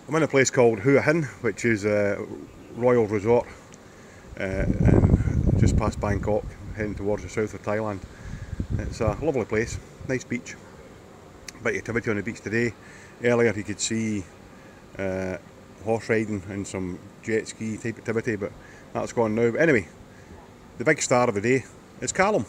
I'm in a place called Hua Hin, which is a royal resort, and just past Bangkok, heading towards the south of Thailand. It's a lovely place, nice beach. Bit of activity on the beach today. Earlier you could see horse riding and some jet ski type activity, but that's gone now. But anyway, the big star of the day is Calum,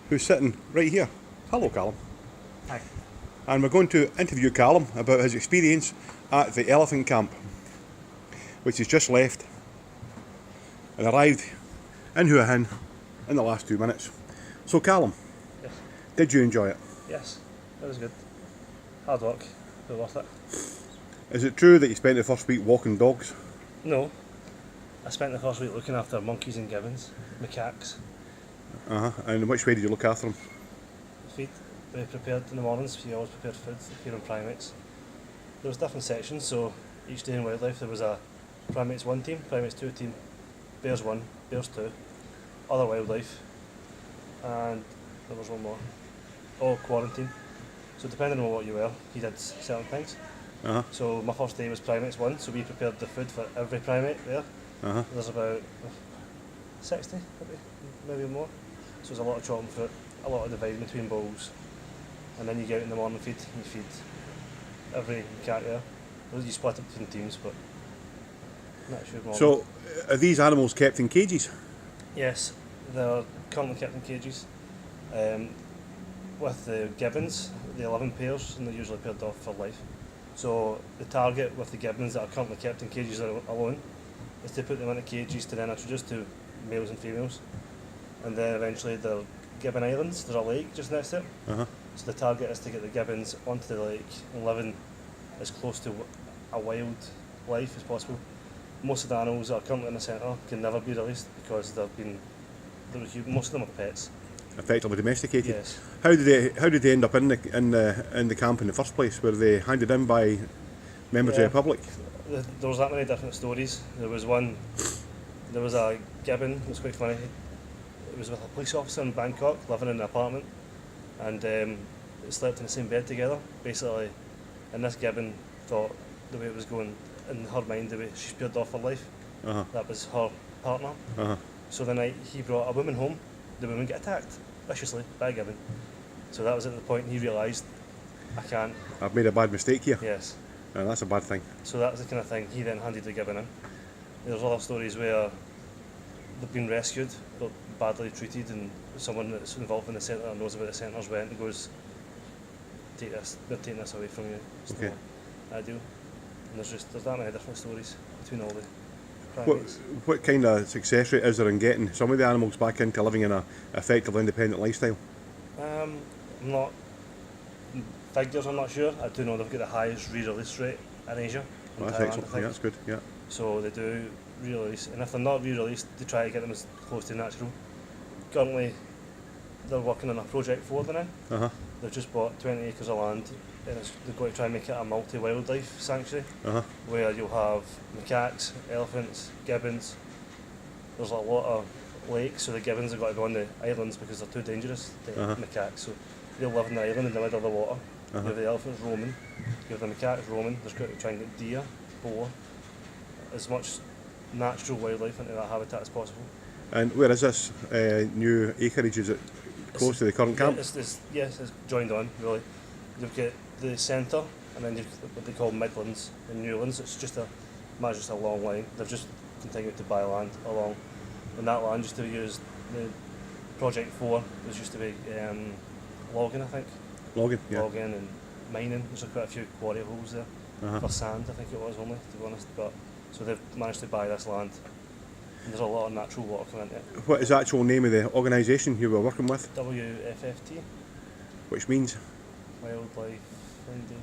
who's sitting right here. Hello, Calum. Hi. And we're going to interview Calum about his experience at the elephant camp, which he's just left and arrived in Hua Hin in the last 2 minutes. So Calum, Yes. did you enjoy it? Yes, it was good. Hard work, but worth it. Is it true that you spent the first week walking dogs? No, I spent the first week looking after monkeys and gibbons, macaques, And which way did you look after them? feed. We prepared in the mornings, we always prepared food here on primates. There was different sections, so each day in wildlife there was a primates 1 team, primates 2 team, bears 1, bears 2, other wildlife, and there was one more. All quarantine. So depending on what you were, you did certain things. So my first day was primates 1, so we prepared the food for every primate there. There's about 60, maybe more. So there's a lot of chopping fruit, a lot of dividing between bowls. And then you get out in the morning feed, and you feed every cat there. You split it between teams, but not sure more. So, are these animals kept in cages? Yes, they're currently kept in cages. With the gibbons, the 11 pairs, and they're usually paired off for life. So the target with the gibbons that are currently kept in cages alone is to put them into cages to then introduce to males and females. And then eventually they're gibbon islands, there's a lake just next to it. So the target is to get the gibbons onto the lake and living as close to a wild life as possible. Most of the animals that are currently in the centre can never be released because most of them are pets. Effectively domesticated. Yes. How did they end up in the camp in the first place? Were they handed in by members of the public? There was that many different stories. There was a gibbon, it was quite funny. It was with a police officer in Bangkok, living in an apartment, and they slept in the same bed together, basically. And this gibbon thought the way it was going, in her mind, the way she paired off her life, that was her partner. So the night he brought a woman home, the woman got attacked viciously by a gibbon. So that was at the point he realised, I've made a bad mistake here. Yes. And that's a bad thing. So that's the kind of thing he then handed the gibbon in. There's other stories where they've been rescued but badly treated, and someone that's involved in the centre or knows about the centres went and goes, they're taking this away from you. It's Okay. not ideal. And there's that many different stories between all the primates. What kind of success rate is there in getting some of the animals back into living in a effective independent lifestyle? I'm not figures. I'm not sure. I do know they've got the highest re-release rate in Asia. In That's Thailand, excellent. I think. Yeah, that's good. Yeah. So they do re-release, and if they're not re-released, they try to get them as close to natural. Currently, they're working on a project for them now. They've just bought 20 acres of land, and they're going to try and make it a multi-wildlife sanctuary, where you'll have macaques, elephants, gibbons. There's a lot of lakes, so the gibbons have got to go on the islands because they're too dangerous to macaques. So they'll live in the island in the middle of the water. You have the elephants roaming, you have the macaques roaming. There's got to try and get deer, boar, as much natural wildlife into that habitat as possible. And where is this new acreage? Is it close to the current camp? Yes, it's joined on, really. You've got the centre, and then you've what they call Midlands and Newlands. It's just a long line. They've just continued to buy land along. And that land used to be used, the Project 4 was used to be logging, I think. Logging, yeah. Logging and mining. There's quite a few quarry holes there. For sand, I think it was only, to be honest. But so they've managed to buy this land. And there's a lot of natural water coming into it. What is the actual name of the organisation you were working with? WFFT, Which means? Wildlife Foundation,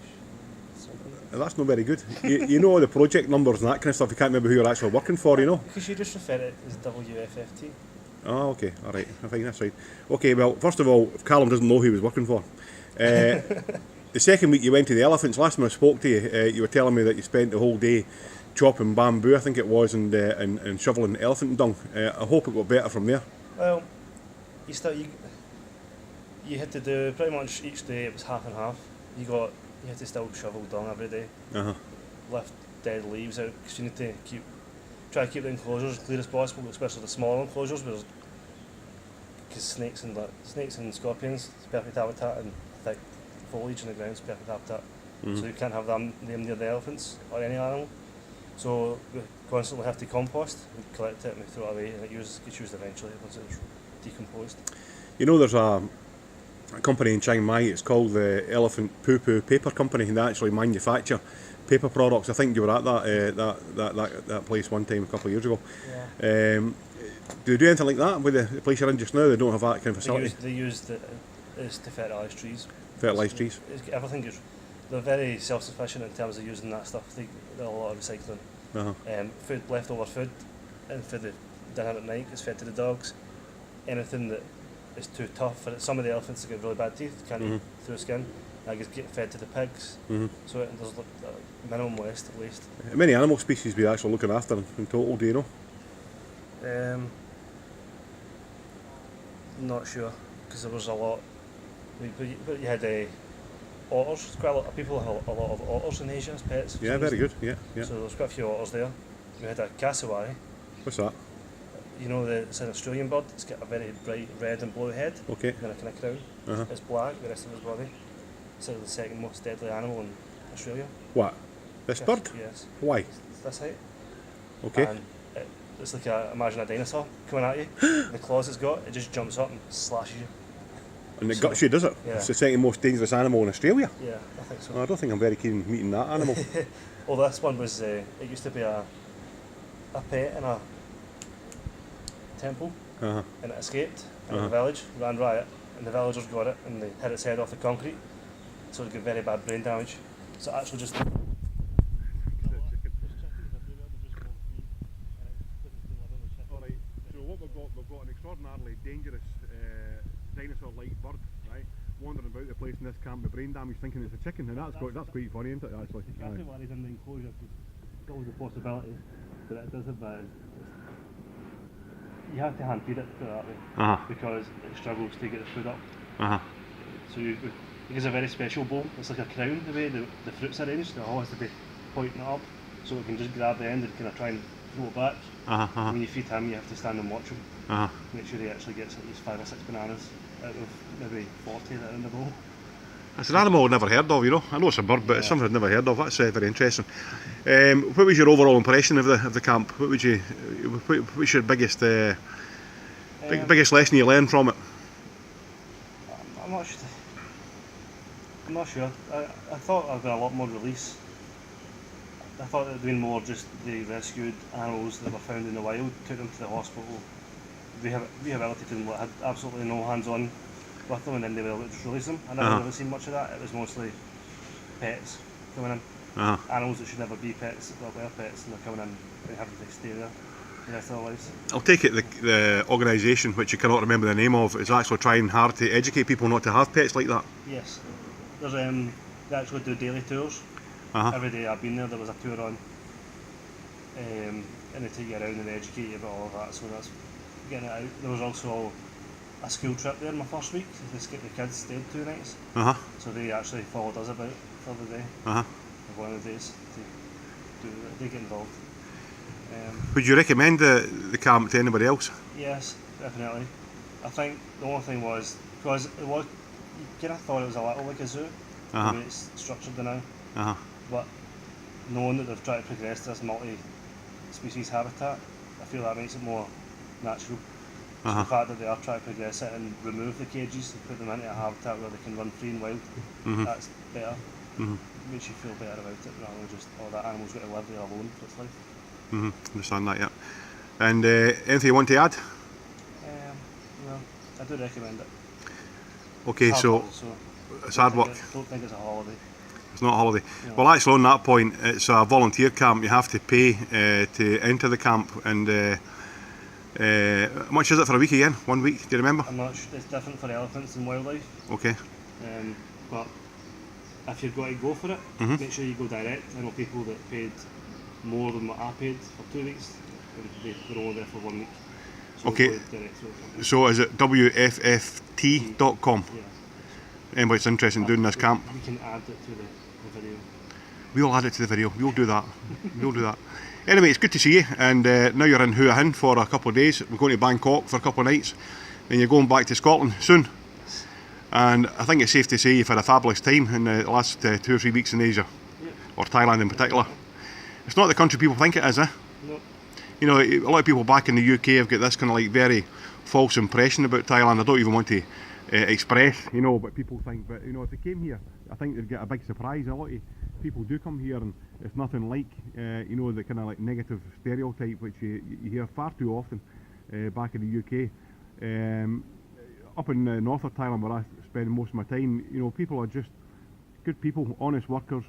something. That's not very good. You know all the project numbers and that kind of stuff. You can't remember who you're actually working for, you know? Because you just refer it as WFFT. Oh, okay, all right. I think that's right. Okay, well, first of all, if Calum doesn't know who he was working for. The second week you went to the elephants, last time I spoke to you, you were telling me that you spent the whole day chopping bamboo, I think it was, and shoveling elephant dung. I hope it got better from there. Well, you had to do pretty much each day. It was half and half. You had to still shovel dung every day. Lift dead leaves out, because you need to try to keep the enclosures as clear as possible, especially the smaller enclosures, because snakes and scorpions, it's perfect habitat, and thick foliage in the ground is perfect habitat. So you can't have them near the elephants or any animal. So we constantly have to compost, we collect it and we throw it away, and it gets used eventually once it's decomposed. You know, there's a company in Chiang Mai, it's called the Elephant Poo Poo Paper Company, and they actually manufacture paper products. I think you were at that place one time a couple of years ago. Yeah. Do they do anything like that with the place you're in just now? They don't have that kind of facility? They use it's to fertilise trees. Fertilise trees? Everything is. They're very self-sufficient in terms of using that stuff. They do a lot of recycling. Leftover food, and for the dinner at night is fed to the dogs. Anything that is too tough for some of the elephants that get really bad teeth, can't eat through the skin, that gets fed to the pigs. So there's minimum waste at least. How many animal species be actually looking after in total, do you know? Not sure, because there was a lot. You had otters. Quite a lot of people have a lot of otters in Asia as pets. Yeah, very good. Yeah. So there's quite a few otters there. We had a cassowary. What's that? You know, it's an Australian bird. It's got a very bright red and blue head. Okay. And a kind of crown. It's black. The rest of his body. It's the second most deadly animal in Australia. What? This bird? Yes. Why? This height. Okay. And it's like imagine a dinosaur coming at you. The claws it's got, it just jumps up and slashes you. And it guts you, does it? Yeah. It's the second most dangerous animal in Australia? Yeah, I think so. Well, I don't think I'm very keen on meeting that animal. Well, this one was, it used to be a pet in a temple, and it escaped in the village, ran riot, and the villagers got it, and they hit its head off the concrete, so it got very bad brain damage. So actually just... Alright, so what we've got an extraordinarily dangerous dinosaur-like bird, right, wandering about the place in this camp with brain damage thinking it's a chicken, and that's quite funny, isn't it, actually? Exactly what is in the enclosure, because it's always a possibility that it does it, but you have to hand feed it, put it that way, because it struggles to get the food up. So it gives a very special bowl. It's like a crown, the way the fruit's arranged. It all has to be pointing up, so it can just grab the end and kind of try and throw it back. When you feed him, you have to stand and watch him. Make sure he actually gets at least 5 or 6 bananas out of maybe 40 that are in the bowl. It's an animal I've never heard of, you know. I know it's a bird, but it's something I've never heard of. That's very interesting. What was your overall impression of the camp? What's your biggest biggest lesson you learned from it? I'm not sure. I thought there'd been a lot more release. I thought there'd been more just the rescued animals that were found in the wild, took them to the hospital, rehabilitated them, had absolutely no hands-on with them, and then they were able to just release them. I never really seen much of that. It was mostly pets coming in. Animals that should never be pets, that were pets, and they're coming in and having to stay there the rest of their lives. I'll take it the organisation, which you cannot remember the name of, is actually trying hard to educate people not to have pets like that. Yes. There's they actually do daily tours. Every day I've been there was a tour on, and they take you around and they educate you about all of that, so that's getting it out. There was also a school trip there in my first week. The kids stayed 2 nights, so they actually followed us about for the day, one of the days they get involved. Would you recommend the camp to anybody else? Yes, definitely. I think the only thing was, because you kind of thought it was a little like a zoo, the way it's structured now, but knowing that they've tried to progress to this multi-species habitat, I feel that makes it more natural. So the fact that they are trying to progress it and remove the cages and put them into a habitat where they can run free and wild, that's better. Makes you feel better about it rather than just, that animal's got to live there alone for its life. Understand that, yeah. And anything you want to add? No, I do recommend it. Okay, so it's hard work. I don't think it's a holiday. It's not a holiday. No. Well, actually, on that point, it's a volunteer camp. You have to pay to enter the camp, and how much is it for a week again? 1 week? Do you remember? I'm not sure. It's different for elephants and wildlife. Okay. But if you're going to go for it, make sure you go direct. I know people that paid more than what I paid for 2 weeks. They were only there for 1 week. So okay. So is it WFFT.com? Yeah. Anybody's interested in doing this camp? You can add it to the video. We'll add it to the video. We'll do that. We'll do that. Anyway, it's good to see you. And now you're in Hua Hin for a couple of days. We're going to Bangkok for a couple of nights. Then you're going back to Scotland soon. And I think it's safe to say you've had a fabulous time in the last 2 or 3 weeks in Asia, or Thailand in particular. It's not the country people think it is, eh? No. You know, a lot of people back in the UK have got this kind of like very false impression about Thailand. I don't even want to express, you know, what people think. But you know, if they came here, I think they'd get a big surprise. A lot of people do come here, and it's nothing like, you know, the kind of like negative stereotype which you hear far too often back in the UK. Up in the north of Thailand, where I spend most of my time, you know, people are just good people, honest workers,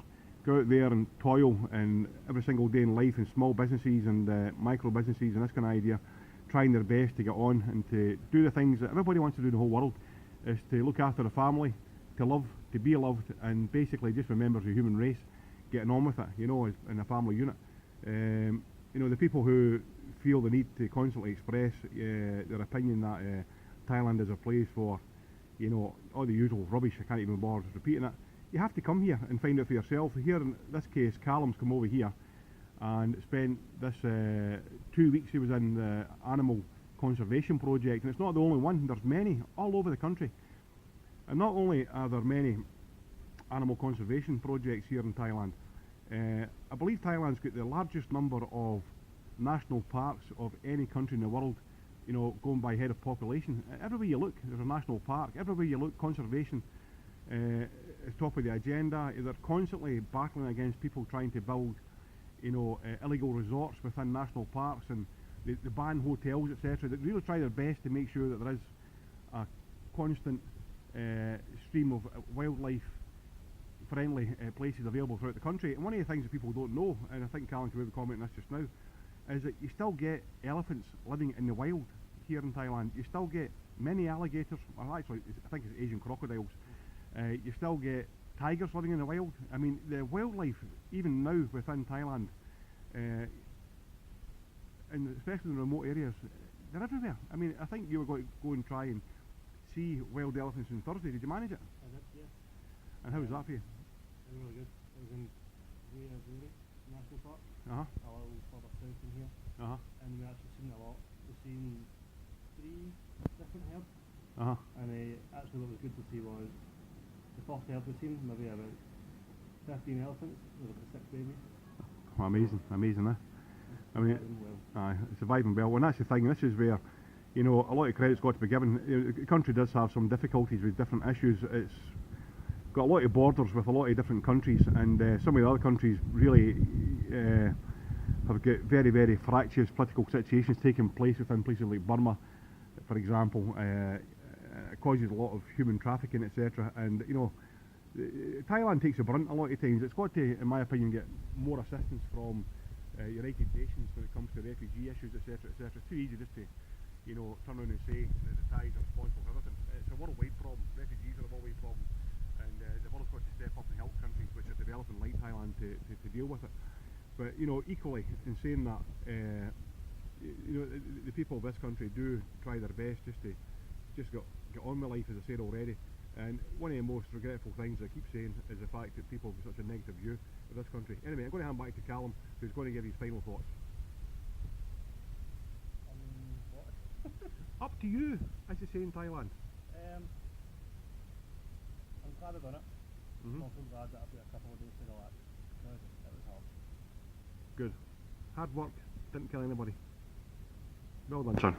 go out there and toil and every single day in life in small businesses and micro businesses and this kind of idea, trying their best to get on and to do the things that everybody wants to do in the whole world, is to look after the family, to love, to be loved, and basically just remember the human race, getting on with it, you know, in a family unit. You know, the people who feel the need to constantly express their opinion that Thailand is a place for, you know, all the usual rubbish, I can't even bother repeating it. You have to come here and find out for yourself. Here in this case, Calum's come over here and spent this 2 weeks he was in the animal conservation project, and it's not the only one, there's many all over the country. And not only are there many animal conservation projects here in Thailand, I believe Thailand's got the largest number of national parks of any country in the world, you know, going by head of population. Everywhere you look, there's a national park. Everywhere you look, conservation is top of the agenda. They're constantly battling against people trying to build, you know, illegal resorts within national parks, and they ban hotels, etc. They really try their best to make sure that there is a constant stream of wildlife-friendly places available throughout the country. And one of the things that people don't know, and I think Calum can maybe comment on this just now, is that you still get elephants living in the wild here in Thailand. You still get many alligators, or actually I think it's Asian crocodiles. You still get tigers living in the wild. I mean, the wildlife, even now within Thailand, and especially in the remote areas, they're everywhere. I mean, I think you were going to go and try and see wild elephants on Thursday. Did you manage it? I did, yeah. And how was that for you? Really good. It was in National Park. Uh-huh. A little further south from here. Uh-huh. And we actually seen a lot. We've seen 3 different herds. Uh-huh. And actually what was good to see was the first herd we've seen, maybe about 15 elephants with about 6 babies. Oh, amazing, amazing, eh? I mean, surviving well. And that's the thing, this is where, you know, a lot of credit's got to be given. You know, the country does have some difficulties with different issues. It's got a lot of borders with a lot of different countries, and some of the other countries really have got very, very fractious political situations taking place within places like Burma, for example. It causes a lot of human trafficking, etc. And you know, Thailand takes a brunt a lot of times. It's got to, in my opinion, get more assistance from United Nations when it comes to refugee issues, etc., etc. It's too easy just to, you know, turn around and say that the Thais are responsible for everything. It's a worldwide problem. Refugees are a worldwide problem, and the world's got to step up and help countries which are developing like Thailand to deal with it. But you know, equally in saying that, you know, the people of this country do try their best just to get on with life, as I said already. And one of the most regretful things I keep saying is the fact that people have such a negative view of this country. Anyway, I'm going to hand back to Calum, who's going to give his final thoughts. What? Up to you, as you say in Thailand. I'm glad I've done it. Mm-hmm. I'm also glad that I've got a couple of days to relax, because it was hard. Good. Hard work, didn't kill anybody. Well done, son.